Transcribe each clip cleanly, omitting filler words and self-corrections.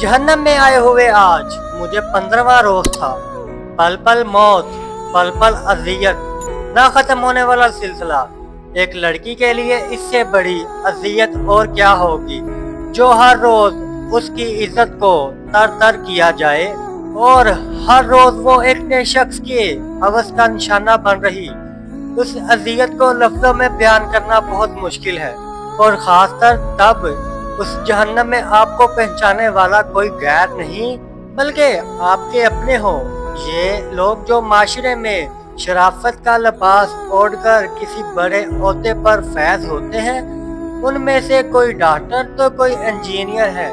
जहन्नम में आए हुए आज मुझे 15वां रोज था। पल पल मौत, पल पल अजियत, ना खत्म होने वाला सिलसिला। एक लड़की के लिए इससे बड़ी अजियत और क्या होगी, जो हर रोज उसकी इज्जत को तर तर किया जाए और हर रोज वो एक नए शख्स के हवस का निशाना बन रही। उस अजियत को लफ्जों में बयान करना बहुत मुश्किल है, और खासकर तब उस जहन्नम में आपको पहचाने वाला कोई गैर नहीं बल्कि आपके अपने हो। ये लोग जो माशरे में शराफत का लिबास ओढ़कर किसी बड़े ओहदे पर फैज होते हैं, उनमें से कोई डॉक्टर तो कोई इंजीनियर है,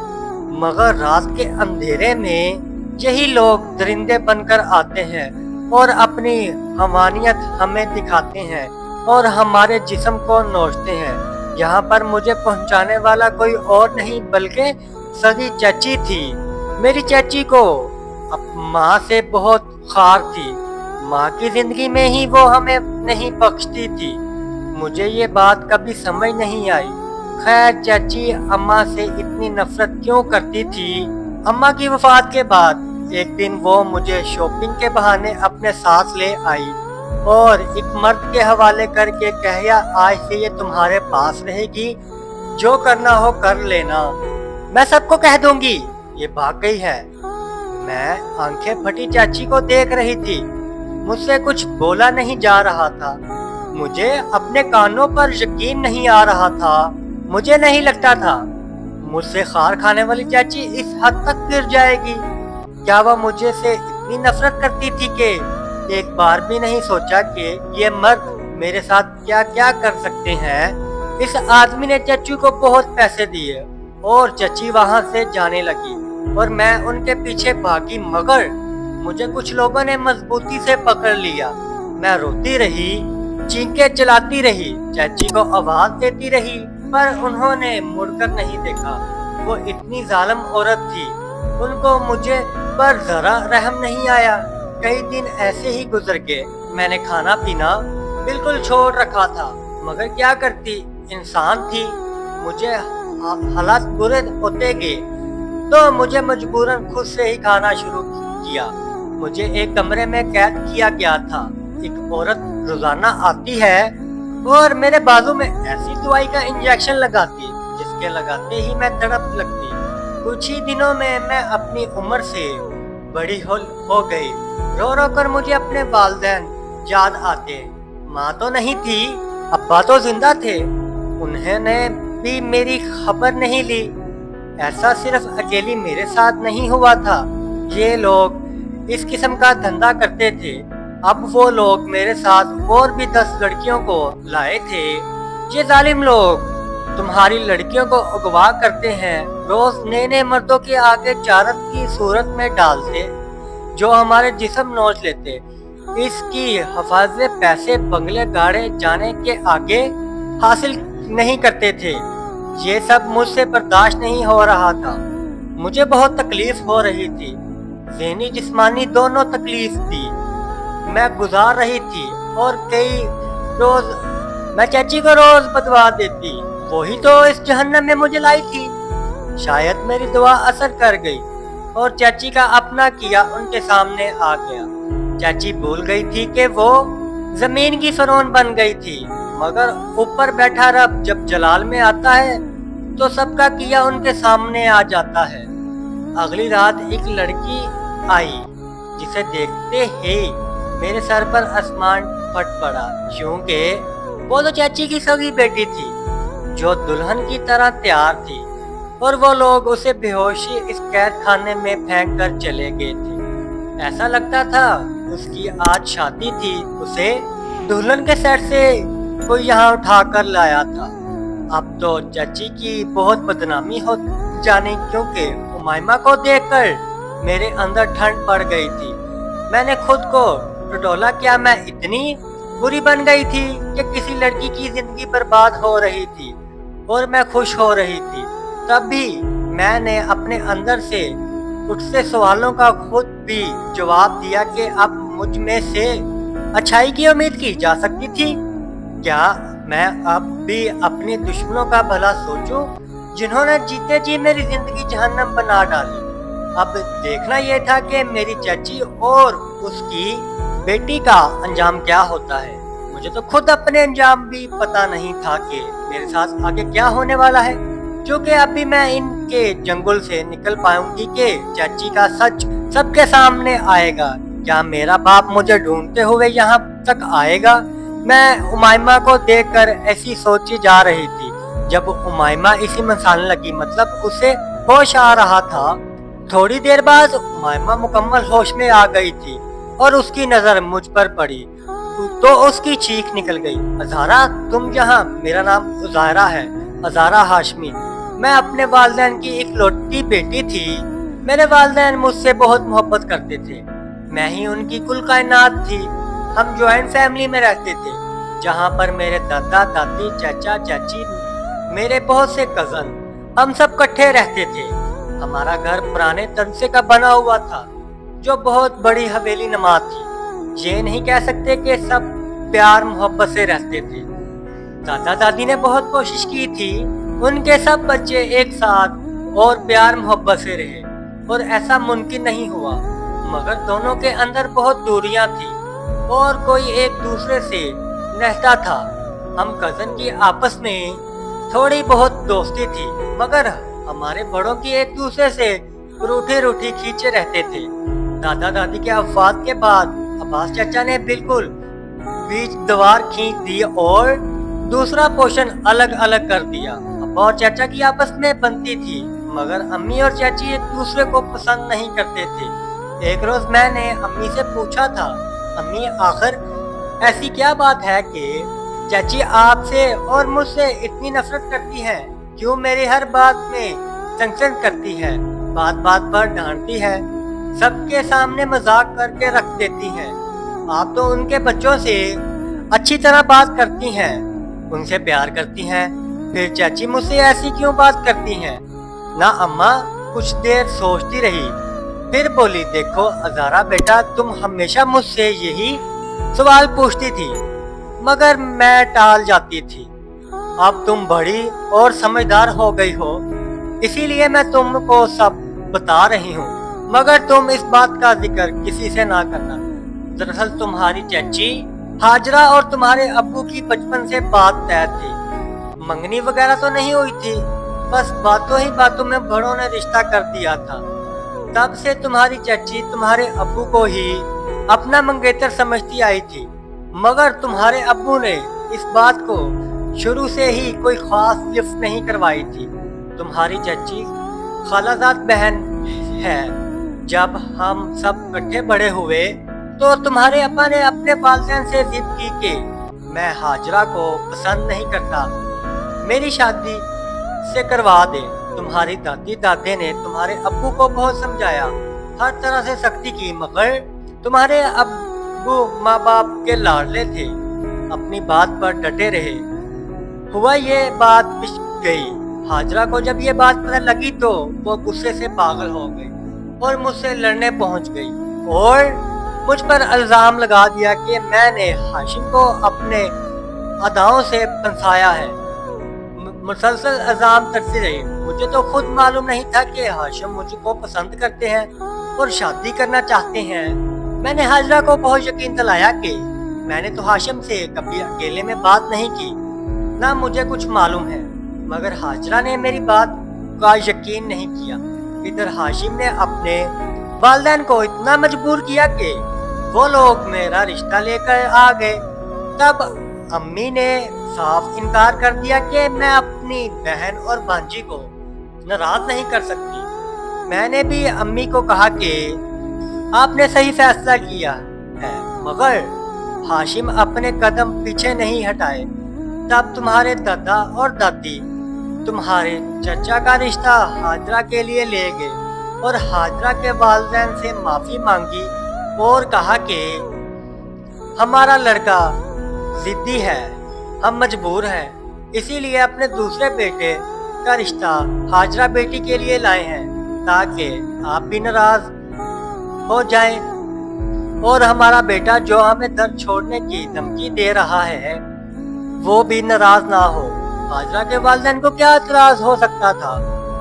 मगर रात के अंधेरे में यही लोग दरिंदे बनकर आते हैं और अपनी हमानियत हमें दिखाते हैं और हमारे जिस्म को नोचते हैं। यहाँ पर मुझे पहुँचाने वाला कोई और नहीं बल्कि सगी चाची थी। मेरी चाची को माँ से बहुत खार थी, माँ की जिंदगी में ही वो हमें नहीं बख्शती थी। मुझे ये बात कभी समझ नहीं आई। खैर, चाची अम्मा से इतनी नफरत क्यों करती थी? अम्मा की वफात के बाद एक दिन वो मुझे शॉपिंग के बहाने अपने साथ ले आई और एक मर्द के हवाले करके कहा, आज से ये तुम्हारे पास रहेगी, जो करना हो कर लेना, मैं सबको कह दूंगी। ये भाग गई है। मैं आंखें फटी चाची को देख रही थी। मुझसे कुछ बोला नहीं जा रहा था। मुझे अपने कानों पर यकीन नहीं आ रहा था। मुझे नहीं लगता था मुझसे खार खाने वाली चाची इस हद तक गिर जाएगी। क्या वह मुझे से इतनी नफरत करती थी कि एक बार भी नहीं सोचा कि ये मर्द मेरे साथ क्या क्या कर सकते हैं। इस आदमी ने चाचू को बहुत पैसे दिए और चाची वहां से जाने लगी और मैं उनके पीछे भागी, मगर मुझे कुछ लोगों ने मजबूती से पकड़ लिया। मैं रोती रही, चींके चलाती रही, चाची को आवाज देती रही, पर उन्होंने मुड़कर नहीं देखा। वो इतनी जालिम औरत थी, उनको मुझे पर जरा रहम नहीं आया। कई दिन ऐसे ही गुजर गए। मैंने खाना पीना बिल्कुल छोड़ रखा था, मगर क्या करती, इंसान थी। मुझे हालात बुरे होते गए तो मुझे मजबूरन खुद से ही खाना शुरू किया। मुझे एक कमरे में कैद किया गया था। एक औरत रोजाना आती है और मेरे बाजू में ऐसी दवाई का इंजेक्शन लगाती जिसके लगाते ही मैं तड़प लगती। कुछ ही दिनों में मैं अपनी उम्र से बड़ी हो गई। रो रो कर मुझे अपने वालिदैन याद आते। माँ तो नहीं थी, अब्बा तो जिंदा थे, उन्होंने भी मेरी खबर नहीं ली। ऐसा सिर्फ अकेली मेरे साथ नहीं हुआ था। ये लोग इस किस्म का धंधा करते थे। अब वो लोग मेरे साथ और भी 10 लड़कियों को लाए थे। ये जालिम लोग तुम्हारी लड़कियों को अगवा करते हैं, रोज नए नए मर्दों के आगे चारत की सूरत में डालते, जो हमारे जिस्म नोच लेते। इसकी हिफाजत पैसे बंगले गाड़े जाने के आगे हासिल नहीं करते थे। ये सब मुझसे बर्दाश्त नहीं हो रहा था। मुझे बहुत तकलीफ हो रही थी, ज़हनी जिस्मानी दोनों तकलीफ थी मैं गुजार रही थी। और कई रोज मैं चाची को रोज बदवा देती, वही तो इस जहन्नम में मुझे लाई थी। शायद मेरी दुआ असर कर गई और चाची का अपना किया उनके सामने आ गया। चाची भूल गई थी कि वो जमीन की फरौन बन गई थी, मगर ऊपर बैठा रब जब जलाल में आता है तो सबका किया उनके सामने आ जाता है। अगली रात एक लड़की आई, जिसे देखते ही मेरे सर पर आसमान फट पड़ा, क्योंकि वो तो चाची की सगी बेटी थी जो दुल्हन की तरह तैयार थी, और वो लोग उसे बेहोशी इस कैद खाने में फेंक कर चले गए थे। ऐसा लगता था उसकी आज शादी थी, उसे दुल्हन के सेट से कोई यहाँ उठा कर लाया था। अब तो चाची की बहुत बदनामी हो जानी, क्योंकि उमाइमा को देखकर मेरे अंदर ठंड पड़ गई थी। मैंने खुद को टटोला, क्या मैं इतनी बुरी बन गई थी कि किसी लड़की की जिंदगी बर्बाद हो रही थी और मैं खुश हो रही थी। तब भी मैंने अपने अंदर से उठते सवालों का खुद भी जवाब दिया कि अब मुझ में से अच्छाई की उम्मीद की जा सकती थी। क्या मैं अब भी अपने दुश्मनों का भला सोचूं, जिन्होंने जीते जी मेरी जिंदगी जहन्नम बना डाली? अब देखना ये था कि मेरी चाची और उसकी बेटी का अंजाम क्या होता है। मुझे तो खुद अपने अंजाम भी पता नहीं था कि मेरे साथ आगे क्या होने वाला है, क्योंकि अभी मैं इनके जंगल से निकल पाऊंगी कि चाची का सच सबके सामने आएगा। क्या मेरा बाप मुझे ढूंढते हुए यहाँ तक आएगा? मैं उमाइमा को देखकर ऐसी सोची जा रही थी जब उमाइमा इसी मसाने लगी, मतलब उसे होश आ रहा था। थोड़ी देर बाद उमाइमा मुकम्मल होश में आ गई थी और उसकी नजर मुझ पर पड़ी तो उसकी चीख निकल गई, अज़ारा तुम यहाँ? मेरा नाम उज़ायरा है, अज़ारा हाशमी। मैं अपने वालिदैन की इकलौती बेटी थी। मेरे वालिदैन मुझसे बहुत मोहब्बत करते थे, मैं ही उनकी कुल कायनात थी। हम ज्वाइंट फैमिली में रहते थे, जहाँ पर मेरे दादा दादी, चाचा चाची, मेरे बहुत से कजन, हम सब इकट्ठे रहते थे। हमारा घर पुराने तंसे का बना हुआ था, जो बहुत बड़ी हवेली नमा थी। ये नहीं कह सकते कि सब प्यार मोहब्बत से रहते थे। दादा दादी ने बहुत कोशिश की थी उनके सब बच्चे एक साथ और प्यार मोहब्बत से रहे, और ऐसा मुमकिन नहीं हुआ। मगर दोनों के अंदर बहुत दूरियां थी और कोई एक दूसरे से रहता था। हम कजन की आपस में थोड़ी बहुत दोस्ती थी, मगर हमारे बड़ों की एक दूसरे से रूठी रूठी खींचे रहते थे। दादा दादी के वफात के बाद अब्बास चाचा ने बिल्कुल बीच दीवार खींच दी और दूसरा पोर्शन अलग अलग कर दिया। अब्बा और चाचा की आपस में बनती थी, मगर अम्मी और चाची एक दूसरे को पसंद नहीं करते थे। एक रोज मैंने अम्मी से पूछा था, अम्मी आखिर ऐसी क्या बात है कि चाची आपसे और मुझसे इतनी नफरत करती है? क्यों मेरी हर बात में संगसन करती है, बात बात पर डांटती है, सबके सामने मजाक करके रख देती है? आप तो उनके बच्चों से अच्छी तरह बात करती हैं, उनसे प्यार करती हैं, फिर चाची मुझसे ऐसी क्यों बात करती हैं? ना अम्मा कुछ देर सोचती रही, फिर बोली, देखो अज़ारा बेटा, तुम हमेशा मुझसे यही सवाल पूछती थी, मगर मैं टाल जाती थी। अब तुम बड़ी और समझदार हो गई हो, इसीलिए मैं तुमको सब बता रही हूँ, मगर तुम इस बात का जिक्र किसी से ना करना। दरअसल तुम्हारी चाची हाजरा और तुम्हारे अब्बू की बचपन से बात तय थी। मंगनी वगैरह तो नहीं हुई थी, बस बातों ही बातों में बड़ों ने रिश्ता कर दिया था। तब से तुम्हारी चाची तुम्हारे अब्बू को ही अपना मंगेतर समझती आई थी, मगर तुम्हारे अब्बू ने इस बात को शुरू से ही कोई खास लिफ्ट नहीं करवाई थी। तुम्हारी चाची खालाजाद बहन है। जब हम सब इकट्ठे बड़े हुए तो तुम्हारे अब्बा ने अपने वालिदैन से जिद की कि मैं हाजरा को पसंद नहीं करता, मेरी शादी से करवा दे। तुम्हारी दादी दादे ने तुम्हारे अब्बू को बहुत समझाया, हर तरह से सख्ती की, मगर तुम्हारे अब्बू माँ बाप के लाडले थे, अपनी बात पर डटे रहे। हुआ ये बात पिछ गई। हाजरा को जब ये बात पता लगी तो वो गुस्से से पागल हो गई और मुझसे लड़ने पहुंच गई और मुझ पर इल्जाम लगा दिया कि मैंने हाशिम को अपने अदाओं से फंसाया है। मुसलसल इल्जाम करती रही। मुझे तो खुद मालूम नहीं था कि हाशिम मुझको पसंद करते हैं और शादी करना चाहते हैं। मैंने हाजरा को बहुत यकीन दिलाया कि मैंने तो हाशिम से कभी अकेले में बात नहीं की, ना मुझे कुछ मालूम है, मगर हाजरा ने मेरी बात का यकीन नहीं किया। इधर हाशिम ने अपने वालिदैन को इतना मजबूर किया कि वो लोग मेरा रिश्ता लेकर आ गए। तब अम्मी ने साफ इनकार कर दिया कि मैं अपनी बहन और भांजी को नाराज नहीं कर सकती। मैंने भी अम्मी को कहा कि आपने सही फैसला किया है, मगर हाशिम अपने कदम पीछे नहीं हटाए। तब तुम्हारे दादा और दादी तुम्हारे चचा का रिश्ता हाजरा के लिए ले गए और हाजरा के वालिदैन से माफी मांगी और कहा कि हमारा लड़का जिद्दी है, हम मजबूर हैं, इसीलिए अपने दूसरे बेटे का रिश्ता हाजरा बेटी के लिए लाए हैं, ताकि आप भी नाराज हो जाएं और हमारा बेटा जो हमें दर्द छोड़ने की धमकी दे रहा है वो भी नाराज ना हो। हाजरा के वालिदैन को क्या इतराज हो सकता था?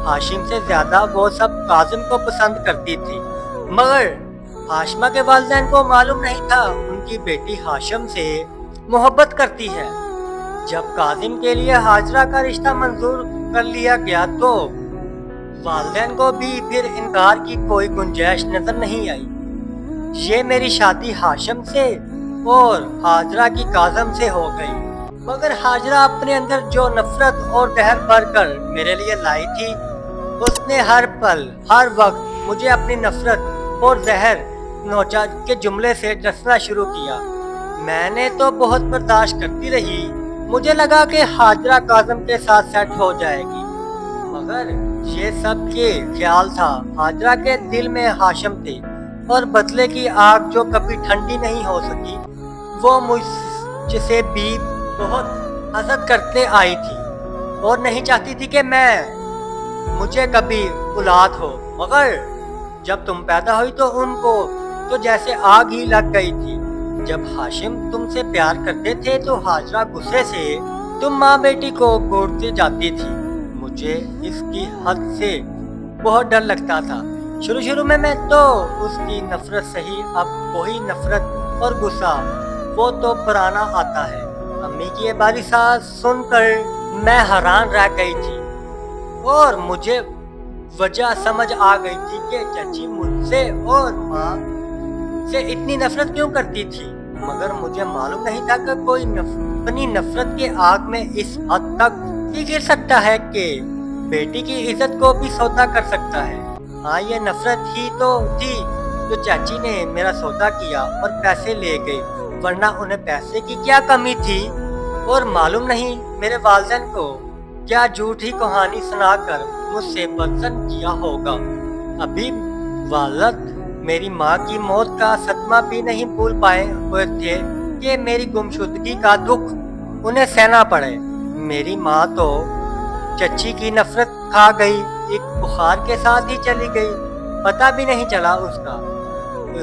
हाशिम से ज्यादा वो सब काजिम को पसंद करती थी, मगर हाशमा के वालिदैन को मालूम नहीं था उनकी बेटी हाशिम से मोहब्बत करती है। जब काजिम के लिए हाजरा का रिश्ता मंजूर कर लिया गया तो वालिदैन को भी फिर इनकार की कोई गुंजाइश नजर नहीं आई। ये मेरी शादी हाशिम से और हाजरा की काजिम से हो गई, मगर हाजरा अपने अंदर जो नफरत और जहर भरकर मेरे लिए लाई थी, उसने हर पल हर वक्त मुझे अपनी नफरत और जहर नोचा के जुमले से डसना शुरू किया। मैंने तो बहुत बर्दाश्त करती रही, मुझे लगा कि हाजरा काजिम के साथ सेट हो जाएगी, मगर ये सब के ख्याल था। हाजरा के दिल में हाशिम थे और बदले की आग जो कभी ठंडी नहीं हो सकी, वो मुझसे भी बहुत हसद करते आई थी और नहीं चाहती थी कि मुझे कभी औलाद हो, मगर जब तुम पैदा हुई तो उनको तो जैसे आग ही लग गई थी। जब हाशिम तुमसे प्यार करते थे तो हाजरा गुस्से से तुम माँ बेटी को घूरती जाती थी। मुझे इसकी हद से बहुत डर लगता था। शुरू में मैं तो उसकी नफरत सही, अब वही नफरत और गुस्सा वो तो पुराना आता है। अम्मी की ये बारिशात सुनकर मैं हैरान रह गई थी और मुझे वजह समझ आ गई थी कि चाची मुझसे और माँ से इतनी नफरत क्यों करती थी, मगर मुझे मालूम नहीं था कि कोई अपनी नफरत के आग में इस हद तक ही गिर सकता है कि बेटी की इज्जत को भी सौदा कर सकता है। हाँ, ये नफरत ही तो थी जो चाची ने मेरा सौदा किया और पैसे ले गई, वरना उन्हें पैसे की क्या कमी थी। और मालूम नहीं मेरे वालिदैन को क्या झूठी कहानी सुनाकर मुझसे बदजन किया होगा। अभी वालिद मेरी माँ की मौत का सदमा भी नहीं भूल पाए हुए थे कि मेरी गुमशुदगी का दुख उन्हें सहना पड़े। मेरी माँ तो चच्ची की नफरत खा गई, एक बुखार के साथ ही चली गई, पता भी नहीं चला उसका।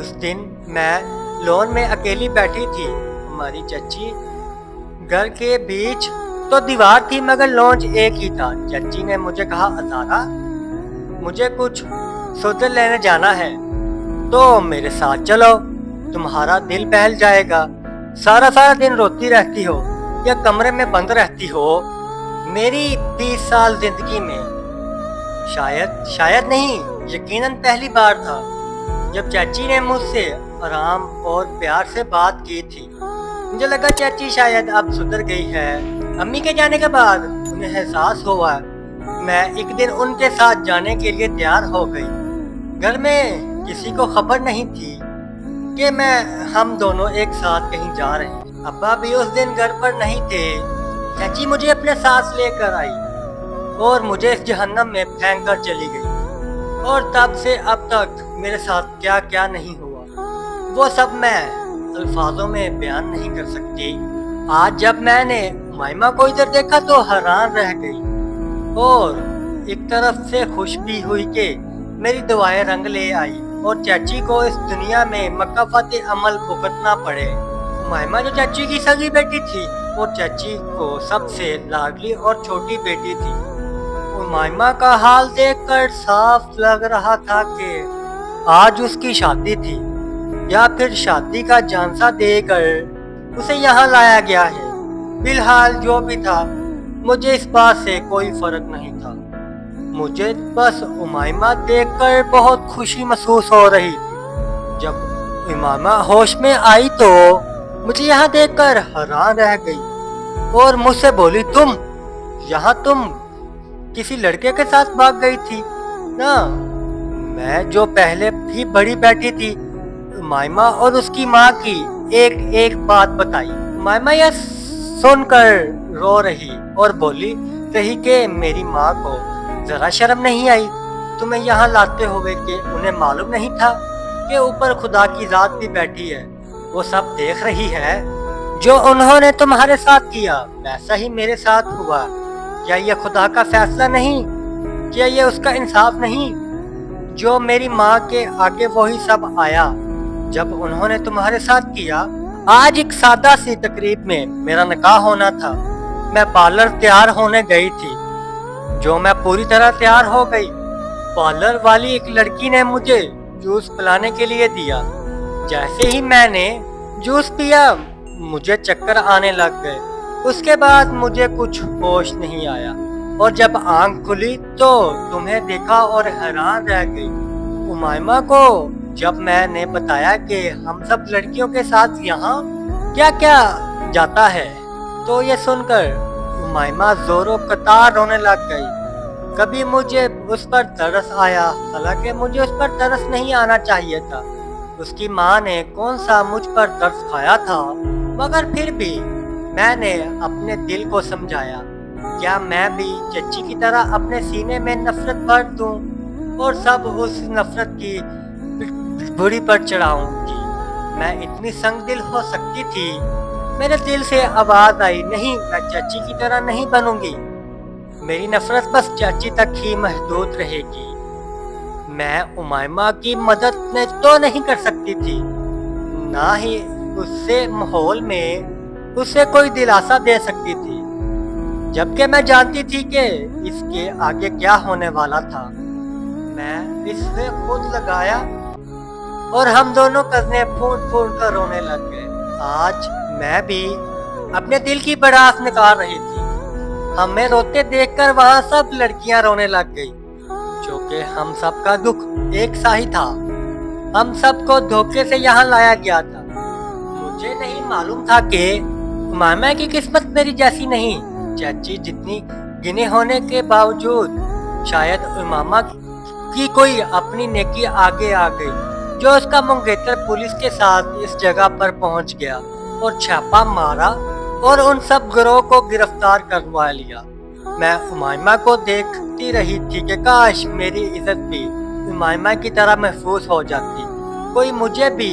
उस दिन मैं लॉन में अकेली बैठी थी। हमारी चच्ची घर के बीच तो दीवार थी मगर लॉन्च एक ही था। चच्ची ने मुझे कहा, अज़ारा मुझे कुछ सौदे लेने जाना है तो मेरे साथ चलो, तुम्हारा दिल बहल जाएगा। सारा दिन रोती रहती हो या कमरे में बंद रहती हो। मेरी 20 साल जिंदगी में शायद नहीं, यकीनन पहली बार था जब चाची ने मुझसे आराम और प्यार से बात की थी। मुझे लगा चाची शायद अब सुधर गई है। अम्मी के जाने के बाद उन्हें एहसास हुआ। मैं एक दिन उनके साथ जाने के लिए तैयार हो गई। घर में किसी को खबर नहीं थी कि हम दोनों एक साथ कहीं जा रहे हैं। अब्बा भी उस दिन घर पर नहीं थे। चाची मुझे अपने साथ लेकर आई और मुझे इस जहन्नम में फेंक कर चली गई। और तब से अब तक मेरे साथ क्या क्या नहीं हुआ, वो सब मैं अल्फाजों में बयान नहीं कर सकती। आज जब मैंने मायमा को इधर देखा तो हैरान रह गई और एक तरफ से खुश भी हुई कि मेरी दुआएं रंग ले आई और चाची को इस दुनिया में मकाफाते अमल भुगतना पड़े। मायमा जो चाची की सगी बेटी थी और चाची को सबसे लाडली और छोटी बेटी थी। मायमा का हाल देखकर साफ लग रहा था कि आज उसकी शादी थी या फिर शादी का झांसा देकर उसे यहाँ लाया गया है। फिलहाल जो भी था, मुझे इस बात से कोई फर्क नहीं था। मुझे बस उमाइमा देखकर बहुत खुशी महसूस हो रही थी। जब उमाइमा होश में आई तो मुझे यहाँ देखकर हैरान रह गई और मुझसे बोली, तुम किसी लड़के के साथ भाग गई थी ना? मैं जो पहले भी बड़ी बैठी थी, उमाइमा और उसकी माँ की एक बात बताई। उमाइमा यह सुनकर रो रही और बोली रही कि मेरी माँ को जरा शर्म नहीं आई तुम्हें यहाँ लाते हुए कि उन्हें मालूम नहीं था कि ऊपर खुदा की जात भी बैठी है, वो सब देख रही है। जो उन्होंने तुम्हारे साथ किया वैसा ही मेरे साथ हुआ। क्या यह खुदा का फैसला नहीं? क्या यह उसका इंसाफ नहीं? जो मेरी माँ के आगे वही सब आया जब उन्होंने तुम्हारे साथ किया। आज एक सादा सी तकरीब में मेरा निकाह होना था। मैं पार्लर तैयार होने गई थी। जो मैं पूरी तरह तैयार हो गई। पार्लर वाली एक लड़की ने मुझे जूस पिलाने के लिए दिया। जैसे ही मैंने जूस पिया मुझे चक्कर आने लग गए। उसके बाद मुझे कुछ होश नहीं आया और जब आंख खुली तो तुम्हें देखा और हैरान रह गई। उमाइमा को जब मैंने बताया कि हम सब लड़कियों के साथ यहाँ क्या क्या जाता है तो ये सुनकर उमाइमा जोरों कतार रोने लग गई। कभी मुझे उस पर तरस आया, हालांकि मुझे उस पर तरस नहीं आना चाहिए था। उसकी माँ ने कौन सा मुझ पर तरस खाया था, मगर फिर भी मैंने अपने दिल को समझाया। क्या मैं भी चच्ची की तरह अपने सीने में नफरत भर दूं और सब उस नफरत की बुरी पर चढ़ाऊंगी? मैं इतनी संगदिल हो सकती थी? मेरे दिल से आवाज आई, नहीं, मैं चाची की तरह नहीं बनूंगी। मेरी नफरत बस चाची तक ही महदूद रहेगी। मैं उमाइमा की मदद तो नहीं कर सकती थी, ना ही उससे माहौल में उसे कोई दिलासा दे सकती थी, जबकि मैं जानती थी कि इसके आगे क्या होने वाला था। मैं इससे खुद लगाया और हम दोनों कज़ने फूट फूट कर रोने लग गए। आज मैं भी अपने दिल की भड़ास निकाल रही थी। हमें रोते देखकर वहां सब लड़कियां रोने लग गई, जो कि हम सब का दुख एक सा ही था। हम सबको धोखे से यहाँ लाया गया था। मुझे नहीं मालूम था कि उमाइमा की किस्मत मेरी जैसी नहीं। चाची जितनी गिने होने के बावजूद शायद उमाइमा की कोई अपनी नेकी आगे आ गई, जो उसका मंगेतर पुलिस के साथ इस जगह पर पहुंच गया और छापा मारा और उन सब गिरोह को गिरफ्तार करवा लिया। मैं उमाइमा को देखती रही थी कि काश मेरी इज्जत भी उमाइमा की तरह महफूज हो जाती, कोई मुझे भी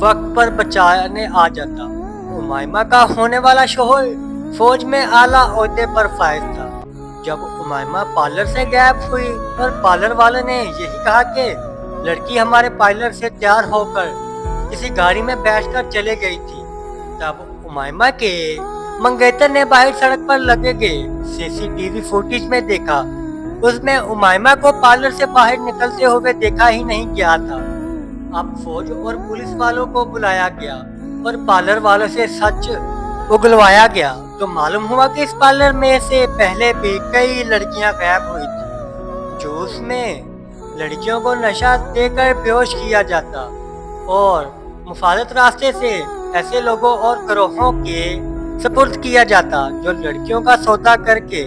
वक्त पर बचाने आ जाता। उमाइमा का होने वाला शोहर फौज में आला ओहदे पर फायज था। जब उमाइमा पार्लर से गायब हुई और पार्लर वाले ने यही कहा कि लड़की हमारे पार्लर से तैयार होकर किसी गाड़ी में बैठकर चले गई थी, तब उमाइमा के मंगेतर ने बाहर सड़क पर लगे गए सीसीटीवी फुटेज में देखा। उसमें उमाइमा को पार्लर से बाहर निकलते हुए देखा ही नहीं गया था। अब फौज और पुलिस वालों को बुलाया गया और पार्लर वालों से सच उगलवाया गया तो मालूम हुआ कि इस पार्लर में से पहले भी कई लड़कियां गायब हुई थी। जूस में लड़कियों को नशा देकर बेहोश किया जाता और मुखालिफ रास्ते से ऐसे लोगों और गिरोहों के सपुर्द किया जाता जो लड़कियों का सौदा करके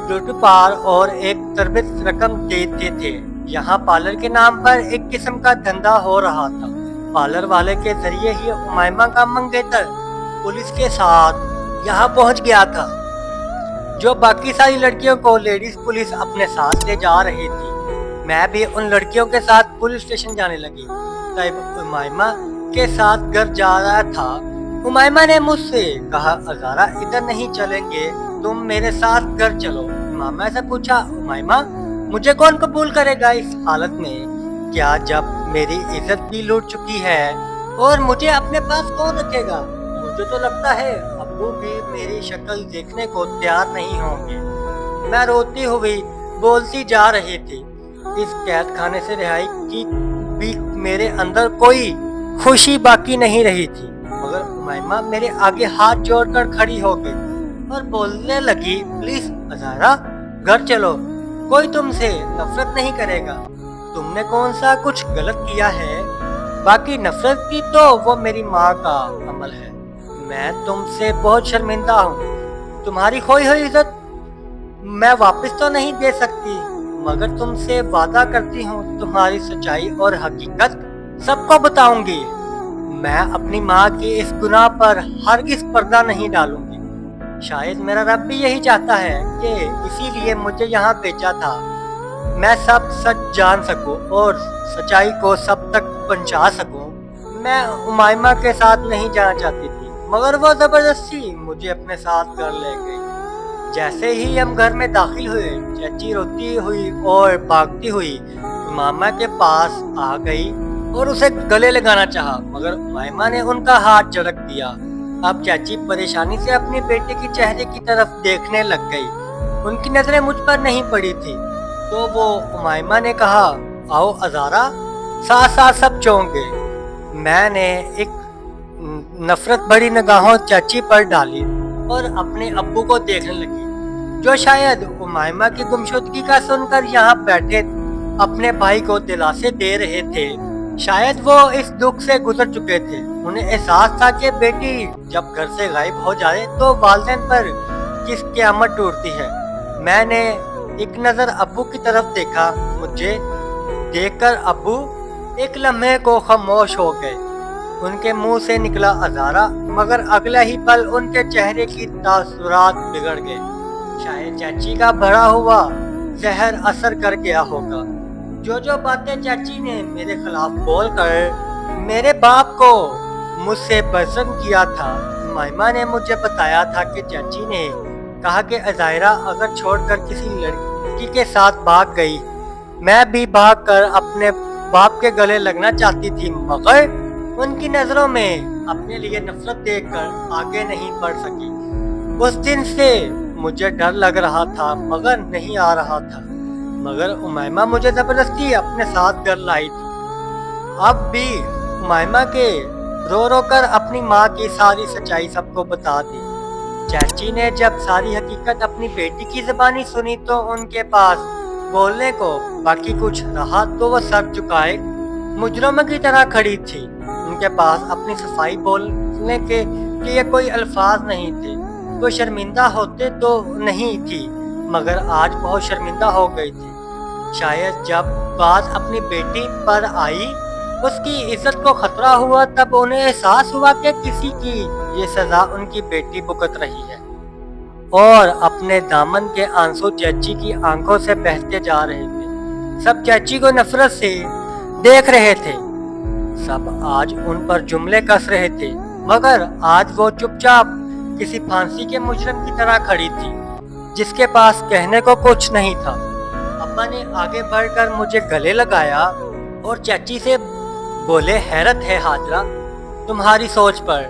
लूटपार और एक तरबित रकम देते थे। यहाँ पार्लर के नाम पर एक किस्म का धंधा हो रहा था। पार्लर वाले के जरिए ही उमाइमा का मंगेतर पुलिस के साथ यहाँ पहुँच गया था, जो बाकी सारी लड़कियों को लेडीज पुलिस अपने साथ ले जा रही थी। मैं भी उन लड़कियों के साथ पुलिस स्टेशन जाने लगी। तब उमाइमा के साथ घर जा रहा था। उमाइमा ने मुझसे कहा, अज़ारा इधर नहीं चलेंगे, तुम मेरे साथ घर चलो। मामा से पूछा, उमाइमा मुझे कौन कबूल करेगा इस हालत में? क्या जब मेरी इज्जत भी लूट चुकी है और मुझे अपने पास कौन रखेगा? मुझे तो लगता है अब्बू भी मेरी शक्ल देखने को तैयार नहीं होंगे। मैं रोती हुई बोलती जा रही थी। इस कैद खाने से रिहाई की भी मेरे अंदर कोई खुशी बाकी नहीं रही थी, मगर उमाइमा मेरे आगे हाथ जोड़कर खड़ी हो गई और बोलने लगी, प्लीज अज़ारा घर चलो, कोई तुमसे नफरत नहीं करेगा। तुमने कौन सा कुछ गलत किया है? बाकी नफरत की तो वो मेरी माँ का अमल है। मैं तुमसे बहुत शर्मिंदा हूँ। तुम्हारी खोई हुई इज्जत मैं वापस तो नहीं दे सकती, मगर तुमसे वादा करती हूँ तुम्हारी सच्चाई और हकीकत सबको बताऊंगी। मैं अपनी माँ के इस गुनाह पर हरगिज़ पर्दा नहीं डालूंगी। शायद मेरा रब भी यही चाहता है कि इसीलिए मुझे यहाँ भेजा था, मैं सब सच जान सकूं और सच्चाई को सब तक पहुँचा सकूं। मैं उमाइमा के साथ नहीं जाना चाहती थी, मगर वो जबरदस्ती मुझे अपने साथ घर ले गई। जैसे ही हम घर में दाखिल हुए, चाची रोती हुई और भागती हुई उमाइमा के पास आ गई और उसे गले लगाना चाहा, मगर उमाइमा ने उनका हाथ झड़क दिया। अब चाची परेशानी से अपने बेटे के चेहरे की तरफ देखने लग गई। उनकी नजरें मुझ पर नहीं पड़ी थी। तो वो उमाइमा ने कहा, आओ अजारा। साथ साथ सब चौंक गए। मैंने एक नफरत भरी निगाहों चाची पर डाली और अपने अब्बू को देखने लगी, जो शायद उमाइमा की गुमशुदगी का सुनकर यहाँ बैठे अपने भाई को दिलासे दे रहे थे। शायद वो इस दुख से गुजर चुके थे। उन्हें एहसास था कि बेटी जब घर से गायब हो जाए तो वालिदैन पर किस क़यामत टूटती है। मैंने एक नज़र अब्बू की तरफ देखा। मुझे देखकर अब्बू एक लम्हे को खामोश हो गए। उनके मुंह से निकला अजारा, मगर अगला ही पल उनके चेहरे की तासुरात बिगड़ गए। शायद चाची का भरा हुआ जहर असर कर गया होगा। जो बातें चाची ने मेरे खिलाफ बोलकर मेरे बाप को मुझसे बरसम किया था, माइमा ने मुझे बताया था कि चाची ने कहा कि अजायरा अगर छोड़कर किसी लड़की के साथ भाग गई, मैं भी भागकर अपने बाप के गले लगना चाहती थी, मगर उनकी नजरों में अपने लिए नफरत देखकर आगे नहीं बढ़ सकी। उस दिन से मुझे डर लग रहा था मगर नहीं आ रहा था, मगर उमाइमा मुझे जबरदस्ती अपने साथ घर लाई थी। अब भी उमाइमा के रो रो कर अपनी माँ की सारी सच्चाई सबको बता दी। चाची ने जब सारी हकीकत अपनी बेटी की ज़बानी सुनी तो उनके पास बोलने को बाकी कुछ रहा तो वह सर झुकाए मुजरिम की तरह खड़ी थी। उनके पास अपनी सफाई बोलने के लिए कोई अल्फाज नहीं थे। वो शर्मिंदा होते तो नहीं थी, मगर आज बहुत शर्मिंदा हो गई थी। शायद जब बात अपनी बेटी पर आई, उसकी इज्जत को खतरा हुआ, तब उन्हें एहसास हुआ कि किसी की ये सजा उनकी बेटी भुगत रही है। और अपने दामन के आंसू चाची की आंखों से बहते जा रहे थे। सब चाची को नफरत से देख रहे थे। सब आज उन पर जुमले कस रहे थे, मगर आज वो चुपचाप किसी फांसी के मुजरिम की तरह खड़ी थी, जिसके पास कहने को कुछ नहीं था। अब्बा ने आगे बढ़कर मुझे गले लगाया और चाची से बोले, हैरत है हाजरा तुम्हारी सोच पर।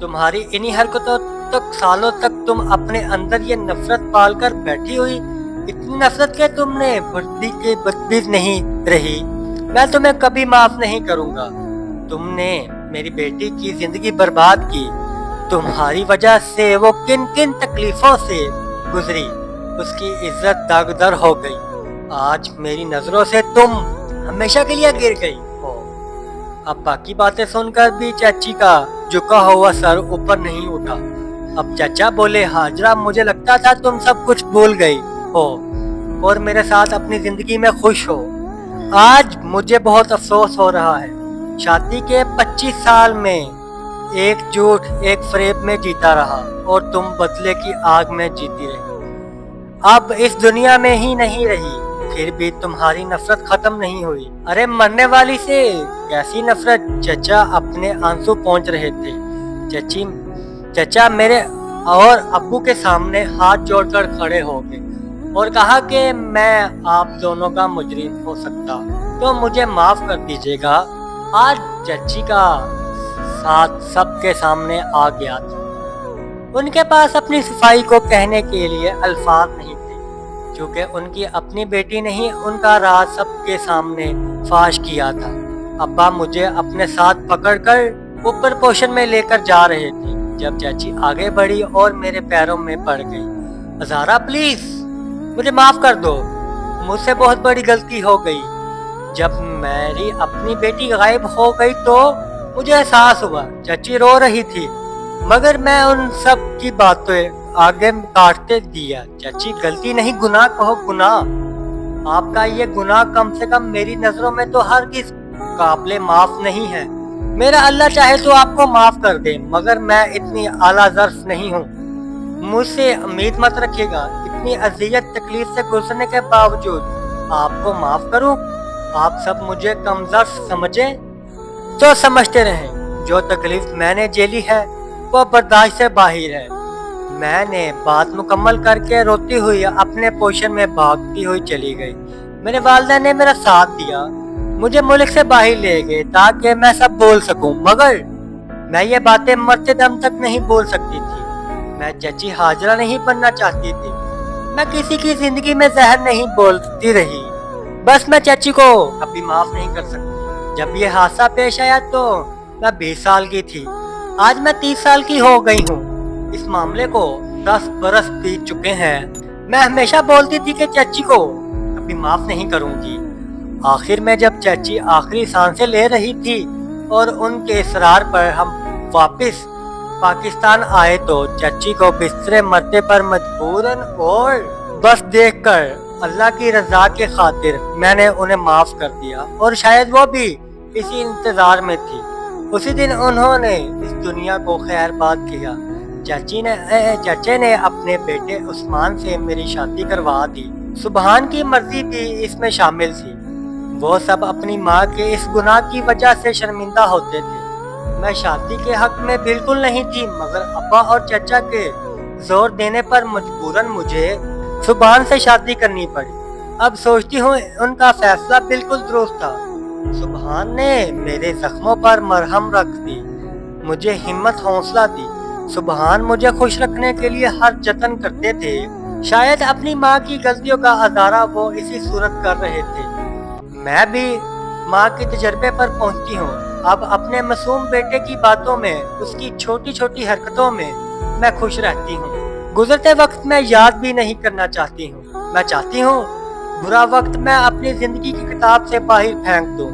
तुम्हारी इन्हीं हरकतों तक सालों तक तुम अपने अंदर ये नफरत पालकर बैठी हुई, इतनी नफरत के तुमने बर्दी के बदबीज नहीं रही। मैं तुम्हें कभी माफ नहीं करूंगा। तुमने मेरी बेटी की जिंदगी बर्बाद की। तुम्हारी वजह से वो किन किन तकलीफों से गुजरी, उसकी इज्जत दागदर हो गई। आज मेरी नजरों से तुम हमेशा के लिए गिर गई हो। अब बाकी बातें सुनकर भी चाची का झुका हुआ सर ऊपर नहीं उठा। अब चाचा बोले, हाजरा मुझे लगता था तुम सब कुछ भूल गई हो और मेरे साथ अपनी जिंदगी में खुश हो। आज मुझे बहुत अफसोस हो रहा है। शादी के 25 साल में एक झूठ एक फरेब में जीता रहा और तुम बदले की आग में जीती रही। अब इस दुनिया में ही नहीं रही, फिर भी तुम्हारी नफरत खत्म नहीं हुई। अरे मरने वाली से कैसी नफरत। चचा अपने आंसू पहुंच रहे थे। चचा मेरे और अब्बू के सामने हाथ जोड़कर खड़े हो गए और कहा कि मैं आप दोनों का मुजरिम हो सकता तो मुझे माफ कर दीजिएगा। आज चाची का साथ सबके सामने आ गया था। उनके पास अपनी सफाई को कहने के लिए अल्फाज नहीं थे, क्योंकि उनकी अपनी बेटी ने ही उनका राज सबके सामने फाश किया था। अब्बा मुझे अपने साथ पकड़कर ऊपर पोषण में लेकर जा रहे थे जब चाची आगे बढ़ी और मेरे पैरों में पड़ गई। अजारा प्लीज मुझे माफ कर दो, मुझसे बहुत बड़ी गलती हो गई। जब मेरी अपनी बेटी गायब हो गई तो मुझे एहसास हुआ चाची रो रही थी, मगर मैं उन सब की बातें आगे काटते दिया। चाची गलती नहीं, गुनाह कहो गुनाह। आपका ये गुनाह कम से कम मेरी नजरों में तो हरगिज़ काबिले माफ नहीं है। मेरा अल्लाह चाहे तो आपको माफ कर दे, मगर मैं इतनी आला ज़र्फ नहीं हूँ। मुझसे उम्मीद मत रखिएगा इतनी अजियत तकलीफ से गुजरने के बावजूद आपको माफ करूँ। आप सब मुझे कमज़ोर समझे तो समझते रहें। जो तकलीफ मैंने झेली है वो बर्दाश्त से बाहर है। मैंने बात मुकम्मल करके रोती हुई अपने पोषण में भागती हुई चली गई। मेरे वालिदैन ने मेरा साथ दिया, मुझे मुल्क से बाहर ले गए ताकि मैं सब बोल सकूं, मगर मैं ये बातें मरते दम तक नहीं बोल सकती थी। मैं चाची हाजरा नहीं बनना चाहती थी। मैं किसी की जिंदगी में जहर नहीं बोलती रही, बस मैं चाची को कभी माफ नहीं कर सकती। जब ये हादसा पेश आया तो मैं 20 साल की थी, आज मैं 30 साल की हो गई हूँ। इस मामले को 10 बरस बीत चुके हैं। मैं हमेशा बोलती थी कि चाची को कभी माफ नहीं करूंगी। आखिर में जब चाची आखिरी सांसें ले रही थी और उनके इसरार पर हम वापस पाकिस्तान आए तो चाची को बिस्तरे मरते पर मजबूरन और बस देखकर अल्लाह की रजा के खातिर मैंने उन्हें माफ कर दिया, और शायद वो भी इसी इंतजार में थी। उसी दिन उन्होंने इस दुनिया को खैरबाद किया। चाचे ने अपने बेटे उस्मान से मेरी शादी करवा दी। सुबहान की मर्जी भी इसमें शामिल थी। वो सब अपनी माँ के इस गुनाह की वजह से शर्मिंदा होते थे। मैं शादी के हक में बिल्कुल नहीं थी, मगर अब्बा और चाचा के जोर देने पर मजबूरन मुझे सुबहान से शादी करनी पड़ी। अब सोचती हूँ उनका फैसला बिल्कुल दुरुस्त था। सुबहान ने मेरे जख्मों पर मरहम रख दी, मुझे हिम्मत हौसला दी। सुबहान मुझे खुश रखने के लिए हर जतन करते थे। शायद अपनी माँ की गलतियों का अजारा वो इसी सूरत कर रहे थे। मैं भी माँ के तजर्बे पर पहुँचती हूँ। अब अपने मासूम बेटे की बातों में, उसकी छोटी छोटी हरकतों में मैं खुश रहती हूँ। गुजरते वक्त मैं याद भी नहीं करना चाहती हूँ। मैं चाहती हूँ बुरा वक्त मैं अपनी जिंदगी की किताब से बाहर फेंक दूँ,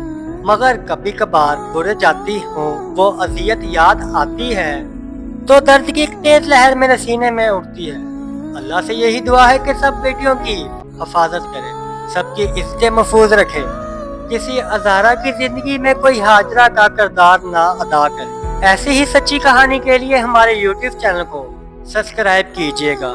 मगर कभी कभार बुरे जाती हूँ, वो अजियत याद आती है तो दर्द की एक तेज लहर मेरे सीने में उठती है। अल्लाह से यही दुआ है कि सब बेटियों की हिफाजत करे, सबकी इज्जत महफूज रखे, किसी अज़ारा की जिंदगी में कोई हाजरा का किरदार ना अदा करे। ऐसी ही सच्ची कहानी के लिए हमारे YouTube चैनल को सब्सक्राइब कीजिएगा।